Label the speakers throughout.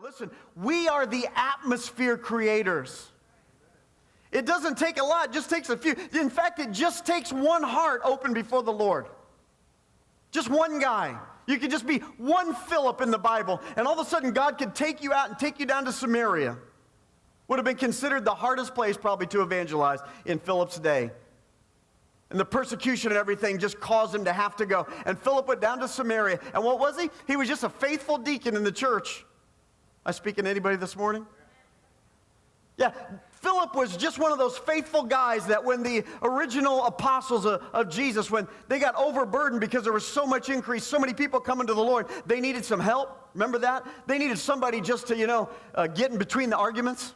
Speaker 1: Listen, we are the atmosphere creators. It doesn't take a lot, it just takes a few. In fact, it just takes one heart open before the Lord. Just one guy. You could just be one Philip in the Bible, and all of a sudden God could take you out and take you down to Samaria. Would have been considered the hardest place probably to evangelize in Philip's day. And the persecution and everything just caused him to have to go. And Philip went down to Samaria. And what was he? He was just a faithful deacon in the church. Am I speaking to anybody this morning? Yeah, Philip was just one of those faithful guys that when the original apostles of Jesus, when they got overburdened because there was so much increase, so many people coming to the Lord, they needed some help. Remember that? They needed somebody just to, get in between the arguments.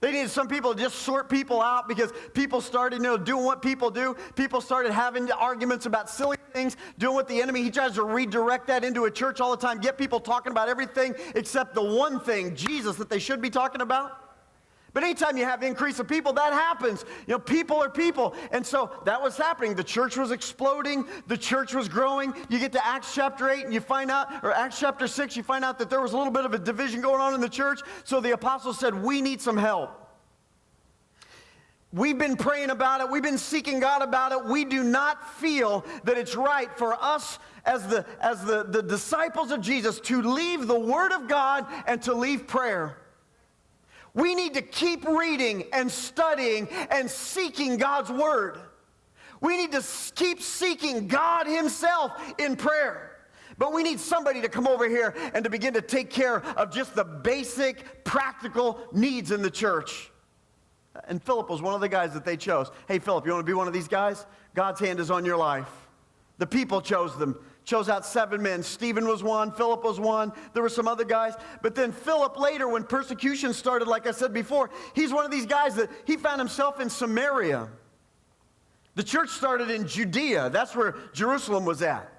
Speaker 1: They needed some people to just sort people out because people started, doing what people do. People started having arguments about silly things, doing what the enemy, he tries to redirect that into a church all the time, get people talking about everything except the one thing, Jesus, that they should be talking about. But anytime you have increase of people, that happens. People are people. And so that was happening. The church was exploding. The church was growing. You get to Acts chapter 8 and you find out, or Acts chapter 6, you find out that there was a little bit of a division going on in the church. So the apostles said, we need some help. We've been praying about it. We've been seeking God about it. We do not feel that it's right for us as the disciples of Jesus to leave the Word of God and to leave prayer. We need to keep reading and studying and seeking God's Word. We need to keep seeking God Himself in prayer. But we need somebody to come over here and to begin to take care of just the basic, practical needs in the church. And Philip was one of the guys that they chose. Hey, Philip, you want to be one of these guys? God's hand is on your life. The people chose them. Chose out 7 men. Stephen was one. Philip was one. There were some other guys. But then Philip later, when persecution started, like I said before, he's one of these guys that he found himself in Samaria. The church started in Judea. That's where Jerusalem was at.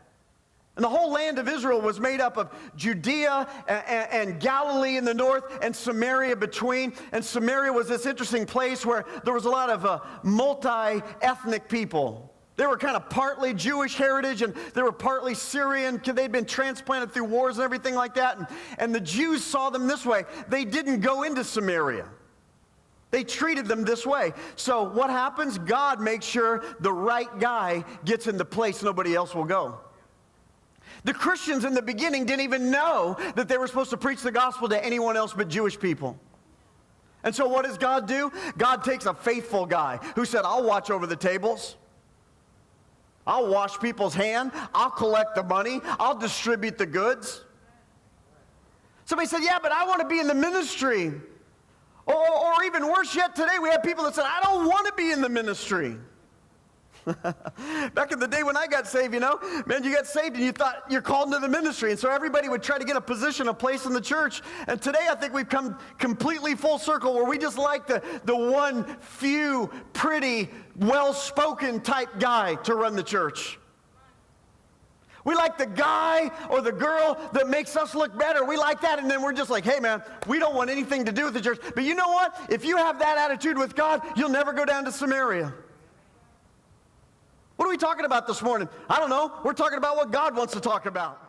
Speaker 1: And the whole land of Israel was made up of Judea and Galilee in the north and Samaria between. And Samaria was this interesting place where there was a lot of multi-ethnic people. They were kind of partly Jewish heritage and they were partly Syrian. They'd been transplanted through wars and everything like that. And the Jews saw them this way. They didn't go into Samaria. They treated them this way. So what happens? God makes sure the right guy gets in the place nobody else will go. The Christians in the beginning didn't even know that they were supposed to preach the gospel to anyone else but Jewish people. And so what does God do? God takes a faithful guy who said, I'll watch over the tables. I'll wash people's hands. I'll collect the money. I'll distribute the goods. Somebody said, yeah, but I want to be in the ministry. Or even worse yet, today we have people that said, I don't want to be in the ministry. Back in the day when I got saved, you got saved and you thought you're called into the ministry. And so everybody would try to get a position, a place in the church. And today I think we've come completely full circle where we just like the one few pretty, well-spoken type guy to run the church. We like the guy or the girl that makes us look better. We like that, and then we're just like, hey, man, we don't want anything to do with the church. But you know what? If you have that attitude with God, you'll never go down to Samaria. What are we talking about this morning? I don't know. We're talking about what God wants to talk about.